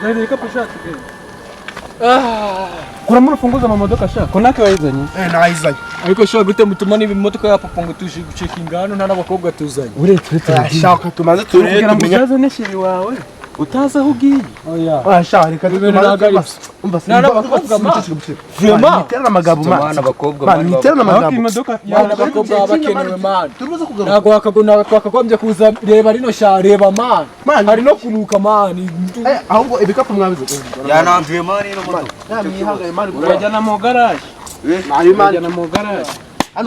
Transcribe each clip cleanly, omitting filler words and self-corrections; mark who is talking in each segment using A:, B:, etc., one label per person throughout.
A: Reka pushati. Kuramo urufunguzo mu modoka sha. Konake wayizanye?
B: Nayizanye.
A: Ariko sha gute mutuma niba imodoka ya papa ngo tuje gucekinga hano nta nabakobwa tuzanye.
B: Uretse shaka tumaze
A: tureba ngo cyaza neshiri wawe. Utaza aho ugiye.
B: Oya. Shaka reka tumaze. Umva
A: nana bakobwa ma.
B: Vraiment. Niterana amagabo ma. Niterana amagabo.
A: Imodoka yana bakobwa bakenewe man. Turubuze kugaruka. Nago hakagona twakagombye kuza reba rino sha reba man. Hari no kunuka man.
B: Ahubwo ibikapu mwabize.
C: Yanamvuye man ino moto.
B: Yamihagaye man.
A: Urajyana mu garage.
B: Urajyana
A: mu garage.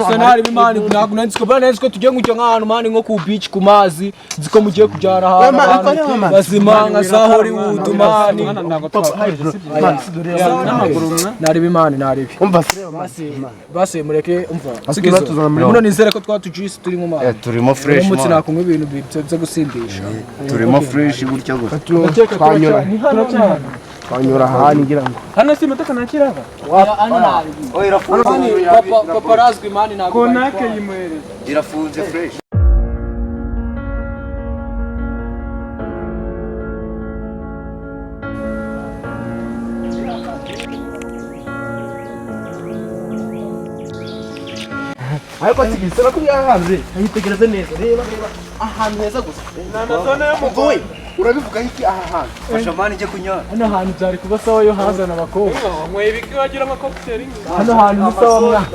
A: Senari bimani ntabwo nanditswe bana nanditswe tujye ngucyo nk'ahantu mani nko ku beach ku mazi nziko mugiye kujyana ahantu bazima nka za Hollywood mani nari bimani nari
B: umva
A: base mureke umva muno nizere ko twatujisi turi mu mazi
C: turimo fresh man
A: umutsi nakumwe ibintu byo gusindisha
C: turimo fresh gutya gusa
B: twanyura Kanyura ahantu ngira ngo
A: hano si imodoka nakiraga
C: oya irafunze
A: papa razwi mani ntabwo konake yimwereza
C: irafunze fresh
B: ariko sigisera kuri ahanze yitegereze neza reba ahantu heza gusa
A: na zone yo mugoyi
B: urabivuga iki aha hantu
C: fashamani je kunyara
A: hano hantu byari kuba sawa yo hazana abakobwa mwe ibiki wagira ama cocktail hano hantu ni sawa mwa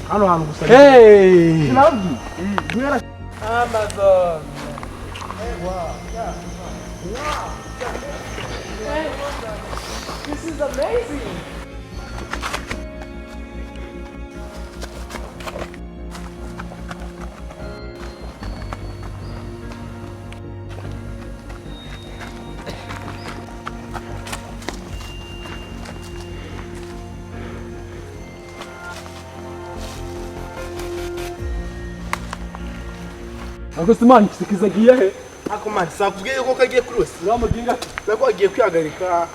A: hano hantu gusa hey sinabwi gwera Amazon wow yeah wow this is amazing Ako simani kizagiye he?
B: Ako man sakubwiye ko kagiye cross.
A: Uramuginga
B: nako agiye kwihagarika.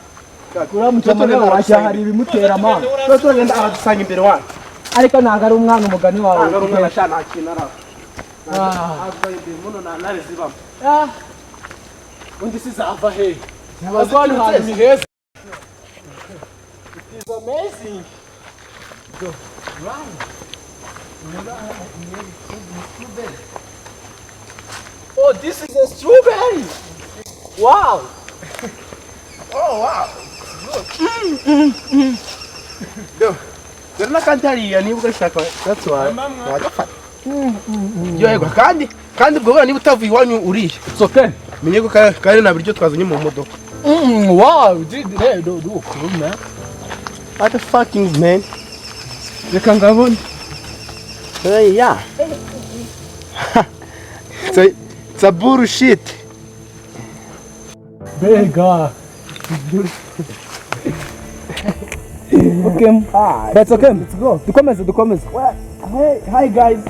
A: Uramucyamane wacya hari ibimutera man.
B: Toto ngenda aradusanga imbere wacu.
A: Ariko ntago ari umwana umugani wawe.
B: Ntago umwana shana akina ara. Avuye imbere muno nare zibamo.
A: Undi sizava he. Abazwani hari ni heza. It is amazing. Go. Run. Oh, this is a strawberry! Wow!
B: Oh, wow! Good. Dore nakantariya niba ugashaka that's why. Wagafata. Yo yego kandi ubwo niba utavuye iwanyu uriye.
A: It's okay.
B: Menye ko kandi na biryo twazanye mu modoka.
A: Wow, do cool man.
B: What the fucking man?
A: Reka ngabone.
B: Hey, yeah. It's a bullshit.
A: Bega. Okay. That's okay. Let's go. Dukomeze. Hey, hi guys.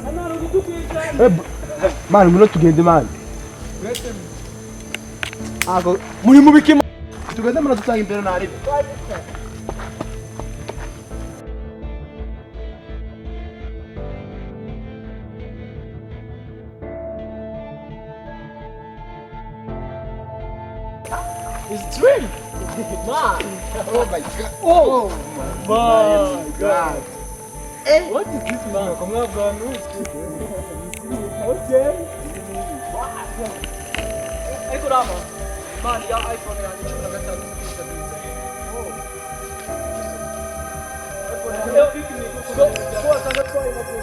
B: Man, we're not together, man.
A: Ako, muri mubiki
B: tugenda mara dutanga imbere na ari.
A: It's dream. Man.
B: Oh my god.
A: Oh my god. Hey. What is this man? Come on, go on. Okay. Hey, Kurama. Man, your iPhone ya ni chuna gata ni kisha biza. Oh. iPhone ya picnic kwa sanga kwa ina kwa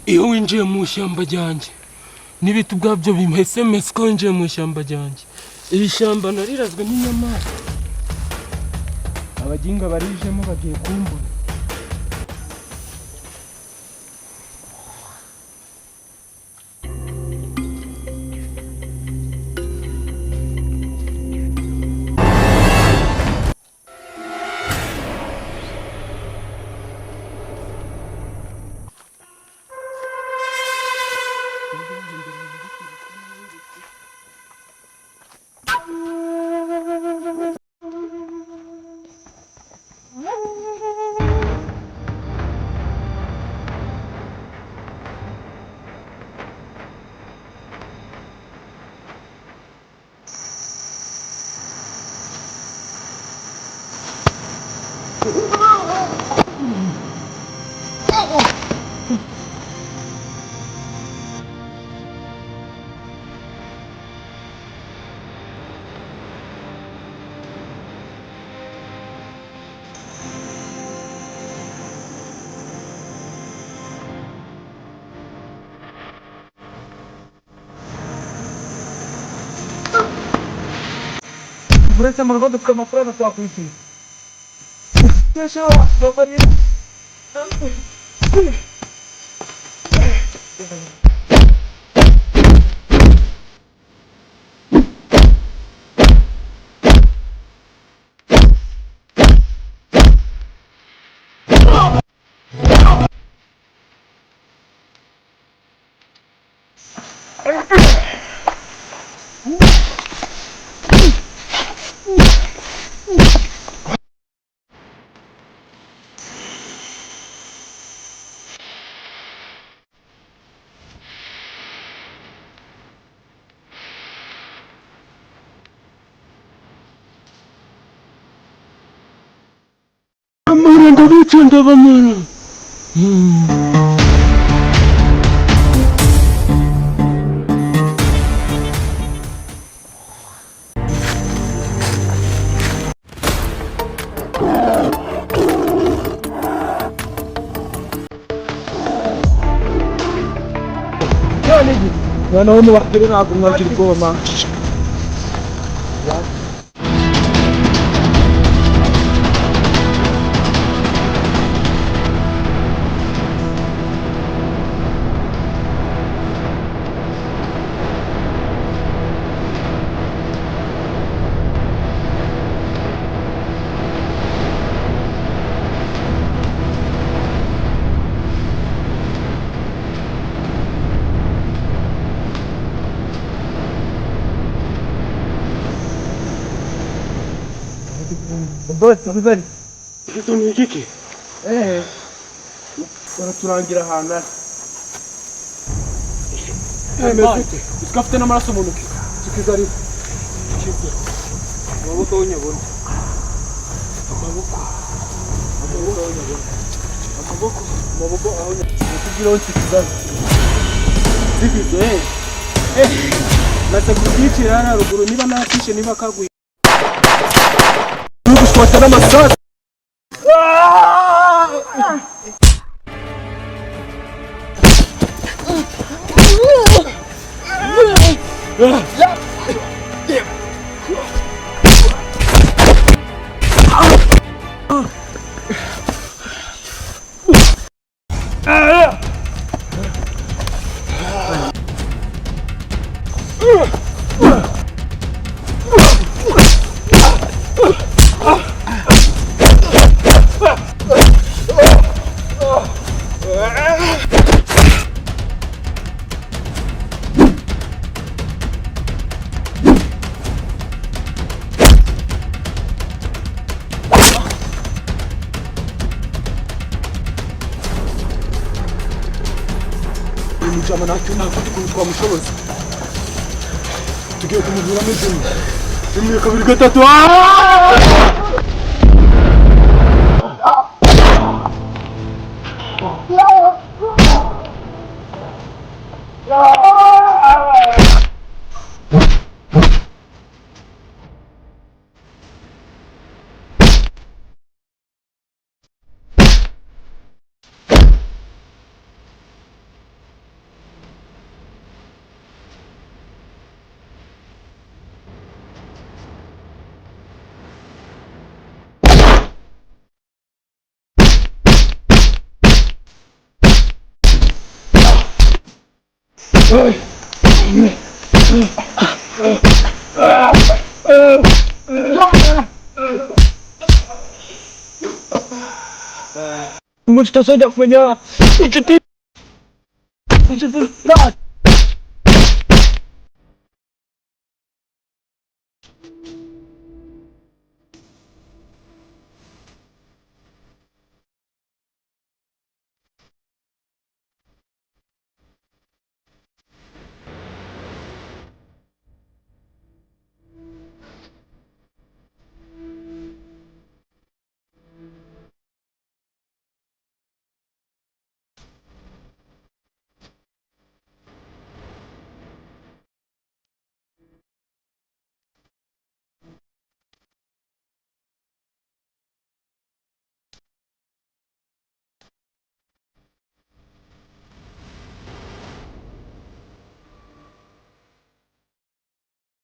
A: iyo winjiye mu ishyamba ryanjye n'ibiti ubwabyo bimhese mese ko winjiye mu ishyamba ryanjye iri shyamba narirazwe n'inyamaswa abaginga barijemo bagiye kumbona Uretse mu rugo dufite amafaranga twakwishyura. Amara ndabica ndabamara. Noneho mubakire ntabwo mwakiri koma. Bose bizari.
B: Ito ni iki? Baraturangira ahantu ari.
A: Mefite. Iskafite n'amaraso mu ntoki. Kizari. Kiza. Amaboko w'unyabona. Amaboko w'unyabona. Amaboko aho kugira ngo kizari. Zigize. Nase kubyicira na ruguru niba natishe niba kaguye. Gushwata n'amasasu. Mujama nacyo ntabwo tukubitwa mushobozi. Tugiye kumuvuramo ijana. Rimwe kabiri gatatu. Mustahil dah punya. Itu